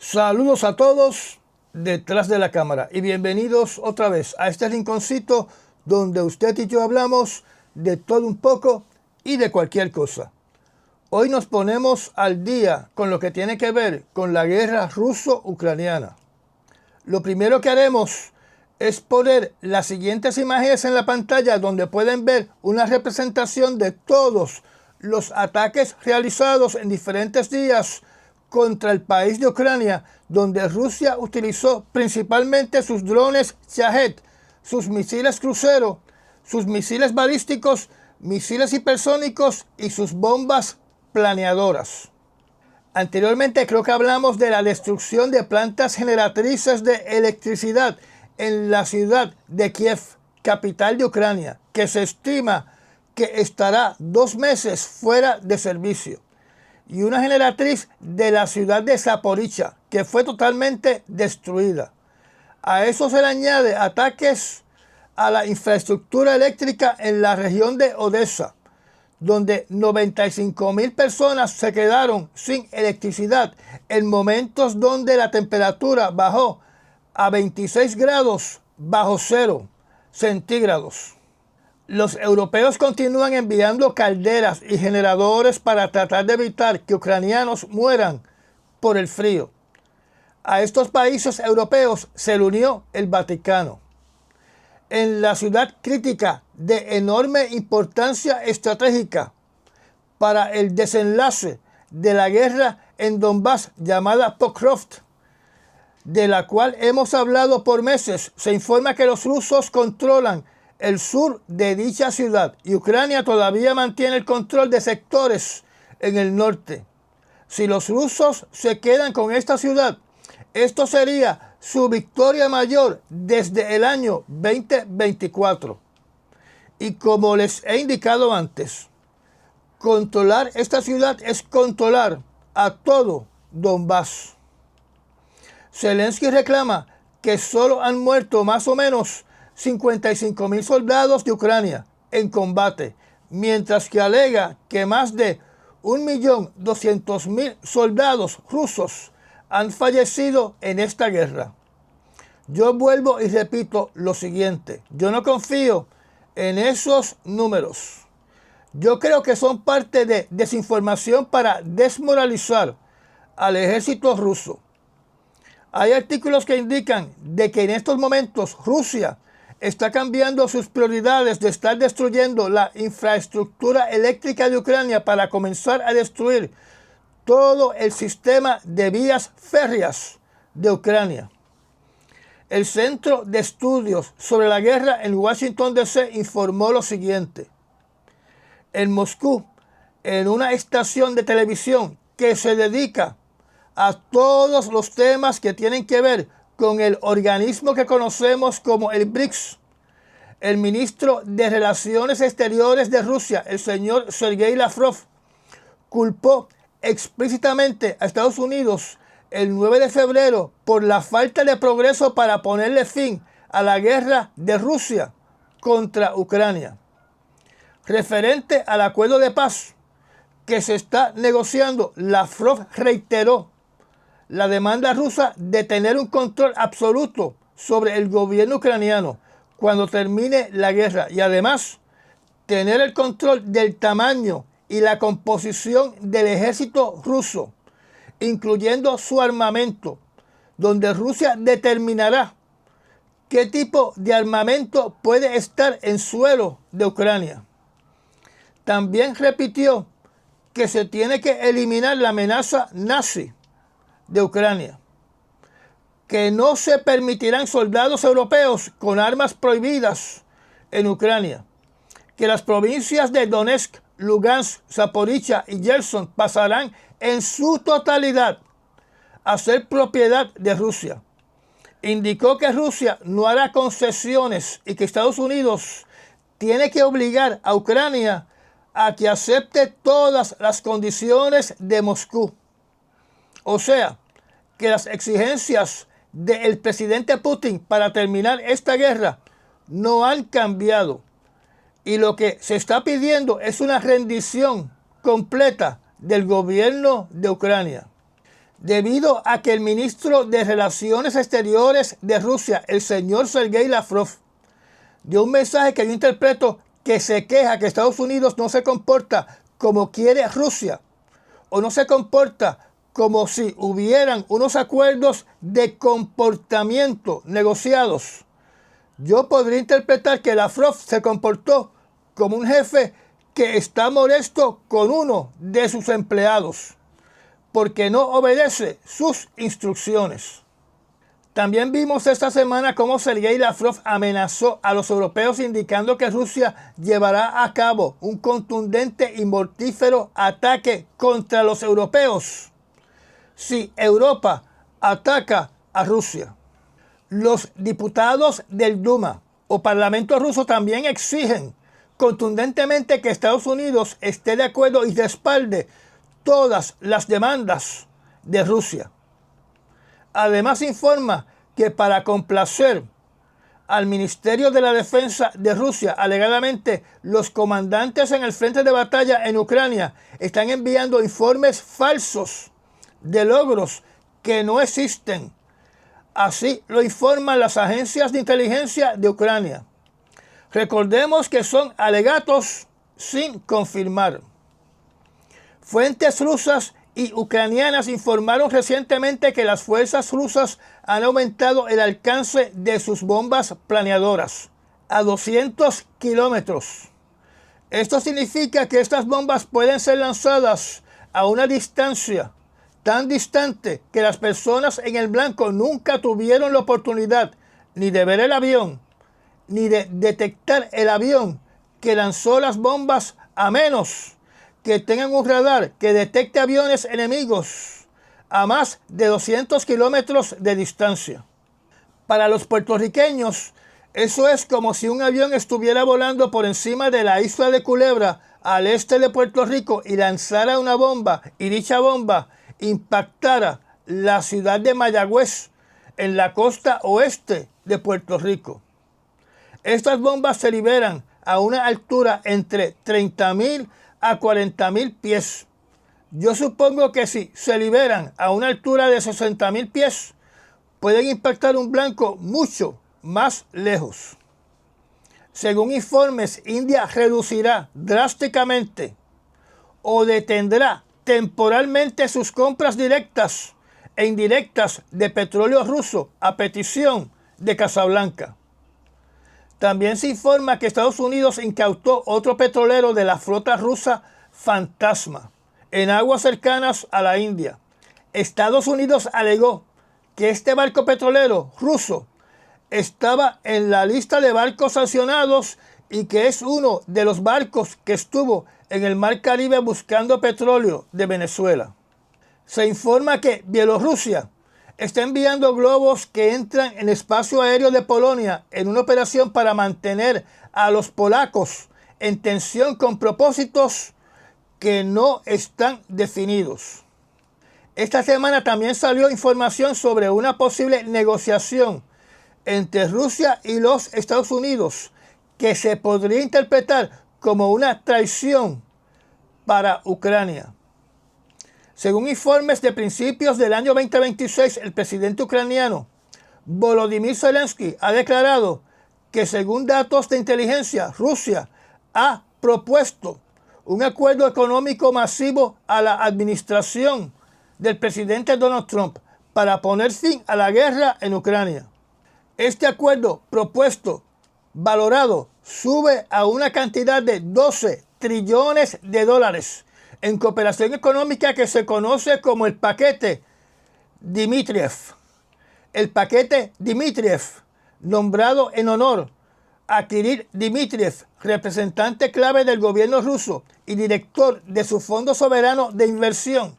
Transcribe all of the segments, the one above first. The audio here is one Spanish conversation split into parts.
Saludos a todos detrás de la cámara y bienvenidos otra vez a este rinconcito donde usted y yo hablamos de todo un poco y de cualquier cosa. Hoy nos ponemos al día con lo que tiene que ver con la guerra ruso-ucraniana. Lo primero que haremos es poner las siguientes imágenes en la pantalla donde pueden ver una representación de todos los ataques realizados en diferentes días contra el país de Ucrania, donde Rusia utilizó principalmente sus drones Shahed, sus misiles crucero, sus misiles balísticos, misiles hipersónicos y sus bombas planeadoras. Anteriormente creo que hablamos de la destrucción de plantas generatrices de electricidad en la ciudad de Kiev, capital de Ucrania, que se estima que estará 2 meses fuera de servicio, y una generatriz de la ciudad de Zaporizhia, que fue totalmente destruida. A eso se le añade ataques a la infraestructura eléctrica en la región de Odessa, donde 95,000 personas se quedaron sin electricidad en momentos donde la temperatura bajó a 26 grados bajo cero centígrados. Los europeos continúan enviando calderas y generadores para tratar de evitar que ucranianos mueran por el frío. A estos países europeos se le unió el Vaticano. En la ciudad crítica de enorme importancia estratégica para el desenlace de la guerra en Donbass llamada Pokrovsk, de la cual hemos hablado por meses, se informa que los rusos controlan el sur de dicha ciudad y Ucrania todavía mantiene el control de sectores en el norte. Si los rusos se quedan con esta ciudad, esto sería su victoria mayor desde el año 2024. Y como les he indicado antes, controlar esta ciudad es controlar a todo Donbass. Zelensky reclama que solo han muerto más o menos 55,000 soldados de Ucrania en combate, mientras que alega que más de 1.200.000 soldados rusos han fallecido en esta guerra. Yo vuelvo y repito lo siguiente: yo no confío en esos números. Yo creo que son parte de desinformación para desmoralizar al ejército ruso. Hay artículos que indican de que en estos momentos Rusia está cambiando sus prioridades de estar destruyendo la infraestructura eléctrica de Ucrania para comenzar a destruir todo el sistema de vías férreas de Ucrania. El Centro de Estudios sobre la Guerra en Washington, D.C. informó lo siguiente. En Moscú, en una estación de televisión que se dedica a todos los temas que tienen que ver con el organismo que conocemos como el BRICS, el ministro de Relaciones Exteriores de Rusia, el señor Sergei Lavrov, culpó explícitamente a Estados Unidos el 9 de febrero por la falta de progreso para ponerle fin a la guerra de Rusia contra Ucrania. Referente al acuerdo de paz que se está negociando, Lavrov reiteró la demanda rusa de tener un control absoluto sobre el gobierno ucraniano cuando termine la guerra y además tener el control del tamaño y la composición del ejército ruso, incluyendo su armamento, donde Rusia determinará qué tipo de armamento puede estar en suelo de Ucrania. También repitió que se tiene que eliminar la amenaza nazi de Ucrania, que no se permitirán soldados europeos con armas prohibidas en Ucrania, que las provincias de Donetsk, Lugansk, Zaporizhia y Gerson pasarán en su totalidad a ser propiedad de Rusia. Indicó que Rusia no hará concesiones y que Estados Unidos tiene que obligar a Ucrania a que acepte todas las condiciones de Moscú. O sea, que las exigencias del presidente Putin para terminar esta guerra no han cambiado. Y lo que se está pidiendo es una rendición completa del gobierno de Ucrania. debido a que el ministro de Relaciones Exteriores de Rusia, el señor Sergei Lavrov, dio un mensaje que yo interpreto que se queja que Estados Unidos no se comporta como quiere Rusia, o no se comporta como si hubieran unos acuerdos de comportamiento negociados. Yo podría interpretar que Lavrov se comportó como un jefe que está molesto con uno de sus empleados porque no obedece sus instrucciones. También vimos esta semana cómo Sergei Lavrov amenazó a los europeos indicando que Rusia llevará a cabo un contundente y mortífero ataque contra los europeos si Europa ataca a Rusia. Los diputados del Duma o Parlamento ruso también exigen contundentemente que Estados Unidos esté de acuerdo y respalde todas las demandas de Rusia. Además informa que para complacer al Ministerio de la Defensa de Rusia, alegadamente los comandantes en el frente de batalla en Ucrania están enviando informes falsos de logros que no existen. Así lo informan las agencias de inteligencia de Ucrania. Recordemos que son alegatos sin confirmar. Fuentes rusas y ucranianas informaron recientemente que las fuerzas rusas han aumentado el alcance de sus bombas planeadoras a 200 kilómetros. Esto significa que estas bombas pueden ser lanzadas a una distancia tan distante que las personas en el blanco nunca tuvieron la oportunidad ni de ver el avión, ni de detectar el avión que lanzó las bombas, a menos que tengan un radar que detecte aviones enemigos a más de 200 kilómetros de distancia. Para los puertorriqueños, eso es como si un avión estuviera volando por encima de la isla de Culebra, al este de Puerto Rico, y lanzara una bomba, y dicha bomba impactara la ciudad de Mayagüez, en la costa oeste de Puerto Rico. Estas bombas se liberan a una altura entre 30,000 a 40,000 pies. Yo supongo que si se liberan a una altura de 60,000 pies, pueden impactar un blanco mucho más lejos. Según informes, India reducirá drásticamente o detendrá temporalmente sus compras directas e indirectas de petróleo ruso a petición de Casablanca. También se informa que Estados Unidos incautó otro petrolero de la flota rusa Fantasma en aguas cercanas a la India. Estados Unidos alegó que este barco petrolero ruso estaba en la lista de barcos sancionados y que es uno de los barcos que estuvo en el Mar Caribe buscando petróleo de Venezuela. Se informa que Bielorrusia está enviando globos que entran en el espacio aéreo de Polonia en una operación para mantener a los polacos en tensión con propósitos que no están definidos. Esta semana también salió información sobre una posible negociación entre Rusia y los Estados Unidos que se podría interpretar como una traición para Ucrania. Según informes de principios del año 2026, el presidente ucraniano Volodymyr Zelensky ha declarado que, según datos de inteligencia, Rusia ha propuesto un acuerdo económico masivo a la administración del presidente Donald Trump para poner fin a la guerra en Ucrania. Este acuerdo propuesto, valorado, sube a una cantidad de 12 trillones de dólares en cooperación económica que se conoce como el paquete Dmitriev. El paquete Dmitriev, nombrado en honor a Kirill Dmitriev, representante clave del gobierno ruso y director de su Fondo Soberano de Inversión.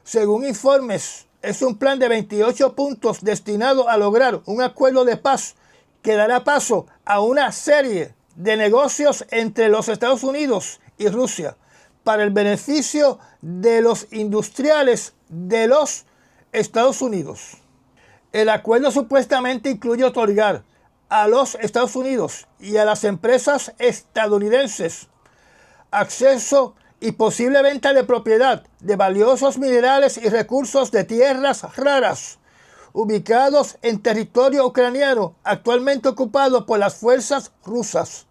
Según informes, es un plan de 28 puntos destinado a lograr un acuerdo de paz que dará paso a una serie de negocios entre los Estados Unidos y Rusia para el beneficio de los industriales de los Estados Unidos. El acuerdo supuestamente incluye otorgar a los Estados Unidos y a las empresas estadounidenses acceso y posible venta de propiedad de valiosos minerales y recursos de tierras raras, ubicados en territorio ucraniano actualmente ocupado por las fuerzas rusas,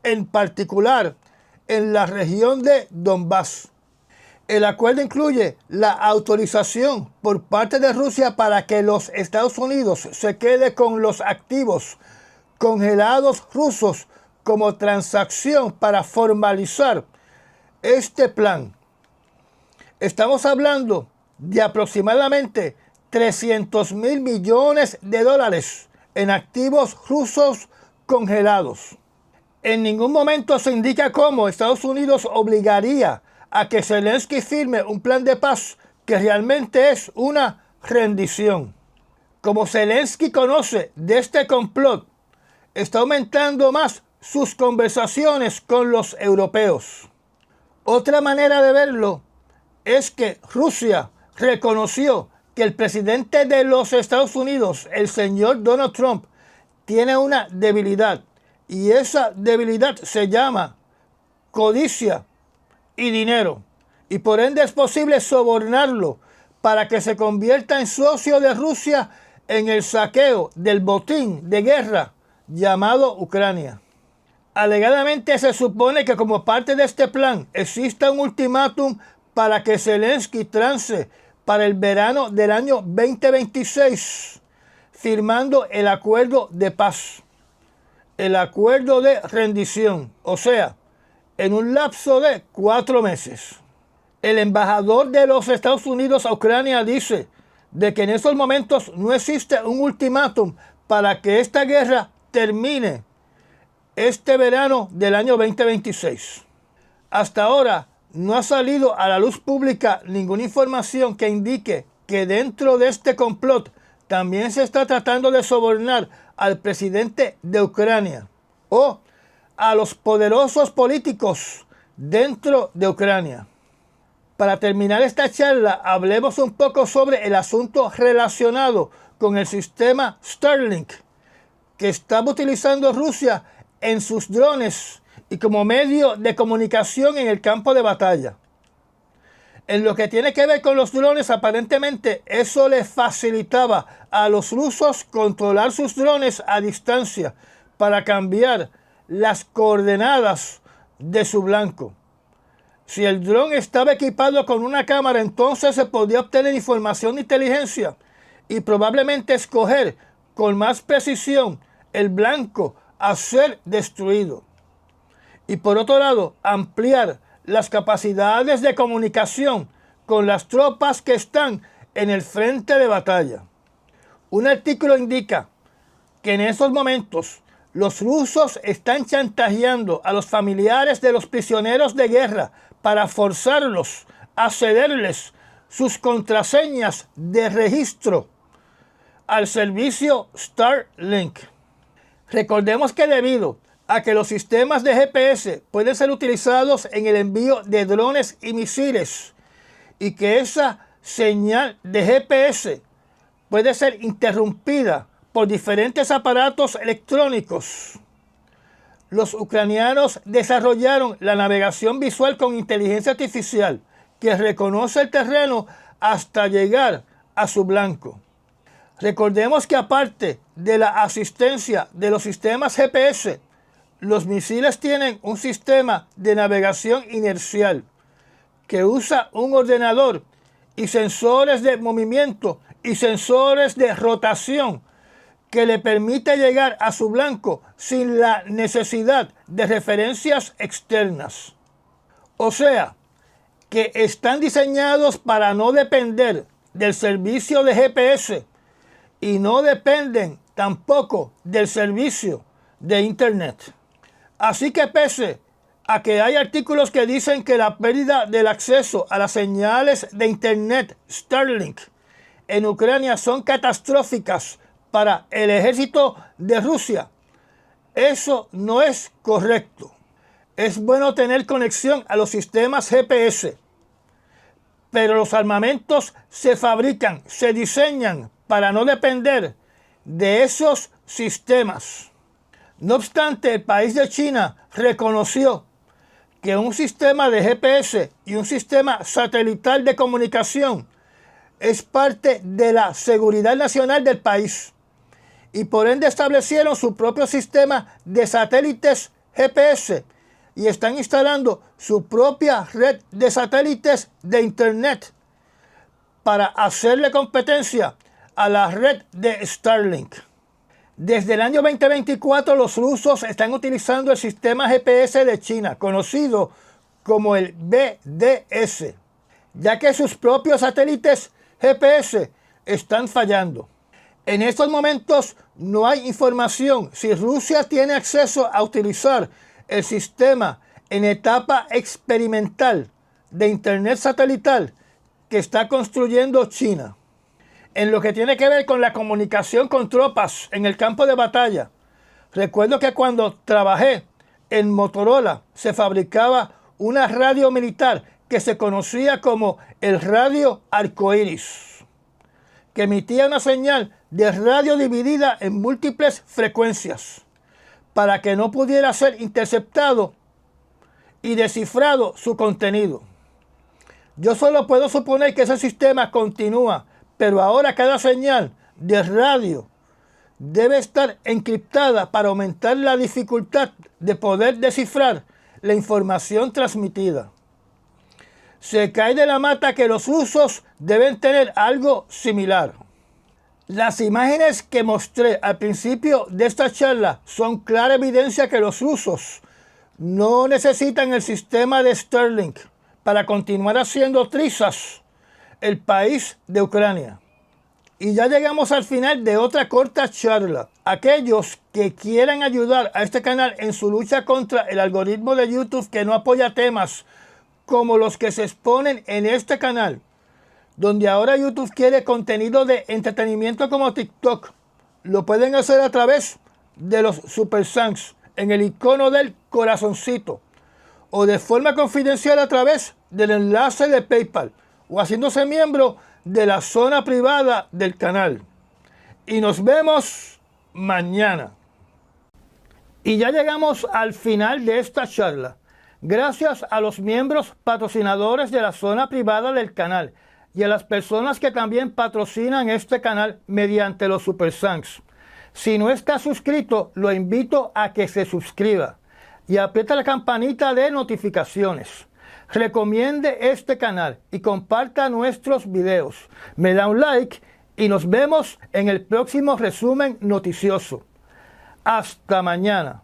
en particular en la región de Donbass. El acuerdo incluye la autorización por parte de Rusia para que los Estados Unidos se quede con los activos congelados rusos como transacción para formalizar este plan. Estamos hablando de aproximadamente 300.000 millones de dólares en activos rusos congelados. En ningún momento se indica cómo Estados Unidos obligaría a que Zelensky firme un plan de paz que realmente es una rendición. Como Zelensky conoce de este complot, está aumentando más sus conversaciones con los europeos. Otra manera de verlo es que Rusia reconoció que el presidente de los Estados Unidos, el señor Donald Trump, tiene una debilidad, y esa debilidad se llama codicia y dinero, y por ende es posible sobornarlo para que se convierta en socio de Rusia en el saqueo del botín de guerra llamado Ucrania. Alegadamente se supone que como parte de este plan exista un ultimátum para que Zelensky trance para el verano del año 2026, firmando el acuerdo de paz, el acuerdo de rendición, o sea, en un lapso de 4 meses. El embajador de los Estados Unidos a Ucrania dice de que en esos momentos no existe un ultimátum para que esta guerra termine este verano del año 2026. Hasta ahora no ha salido a la luz pública ninguna información que indique que dentro de este complot también se está tratando de sobornar al presidente de Ucrania o a los poderosos políticos dentro de Ucrania. Para terminar esta charla, hablemos un poco sobre el asunto relacionado con el sistema Starlink que estaba utilizando Rusia en sus drones y como medio de comunicación en el campo de batalla. En lo que tiene que ver con los drones, aparentemente eso les facilitaba a los rusos controlar sus drones a distancia para cambiar las coordenadas de su blanco. Si el dron estaba equipado con una cámara, entonces se podía obtener información de inteligencia y probablemente escoger con más precisión el blanco a ser destruido. Y por otro lado, ampliar las capacidades de comunicación con las tropas que están en el frente de batalla. Un artículo indica que en esos momentos los rusos están chantajeando a los familiares de los prisioneros de guerra para forzarlos a cederles sus contraseñas de registro al servicio Starlink. Recordemos que debido a que los sistemas de GPS pueden ser utilizados en el envío de drones y misiles y que esa señal de GPS puede ser interrumpida por diferentes aparatos electrónicos, los ucranianos desarrollaron la navegación visual con inteligencia artificial que reconoce el terreno hasta llegar a su blanco. Recordemos que aparte de la asistencia de los sistemas GPS, los misiles tienen un sistema de navegación inercial que usa un ordenador y sensores de movimiento y sensores de rotación que le permite llegar a su blanco sin la necesidad de referencias externas. O sea, que están diseñados para no depender del servicio de GPS y no dependen tampoco del servicio de Internet. Así que pese a que hay artículos que dicen que la pérdida del acceso a las señales de Internet Starlink en Ucrania son catastróficas para el ejército de Rusia, eso no es correcto. Es bueno tener conexión a los sistemas GPS, pero los armamentos se fabrican, se diseñan para no depender de esos sistemas. No obstante, el país de China reconoció que un sistema de GPS y un sistema satelital de comunicación es parte de la seguridad nacional del país y por ende establecieron su propio sistema de satélites GPS y están instalando su propia red de satélites de Internet para hacerle competencia a la red de Starlink. Desde el año 2024 los rusos están utilizando el sistema GPS de China, conocido como el BDS, ya que sus propios satélites GPS están fallando. En estos momentos no hay información si Rusia tiene acceso a utilizar el sistema en etapa experimental de Internet satelital que está construyendo China. En lo que tiene que ver con la comunicación con tropas en el campo de batalla, recuerdo que cuando trabajé en Motorola se fabricaba una radio militar que se conocía como el radio arcoíris, que emitía una señal de radio dividida en múltiples frecuencias para que no pudiera ser interceptado y descifrado su contenido. Yo solo puedo suponer que ese sistema continúa, pero ahora cada señal de radio debe estar encriptada para aumentar la dificultad de poder descifrar la información transmitida. Se cae de la mata que los rusos deben tener algo similar. Las imágenes que mostré al principio de esta charla son clara evidencia que los rusos no necesitan el sistema de Starlink para continuar haciendo trizas el país de Ucrania. Y ya llegamos al final de otra corta charla. Aquellos que quieran ayudar a este canal en su lucha contra el algoritmo de YouTube que no apoya temas como los que se exponen en este canal, donde ahora YouTube quiere contenido de entretenimiento como TikTok, lo pueden hacer a través de los Super Thanks en el icono del corazoncito o de forma confidencial a través del enlace de PayPal o haciéndose miembro de la zona privada del canal. Y nos vemos mañana. Y ya llegamos al final de esta charla. Gracias a los miembros patrocinadores de la zona privada del canal y a las personas que también patrocinan este canal mediante los Super Thanks. Si no está suscrito, lo invito a que se suscriba y aprieta la campanita de notificaciones. Recomiende este canal y comparta nuestros videos. Me da un like y nos vemos en el próximo resumen noticioso. Hasta mañana.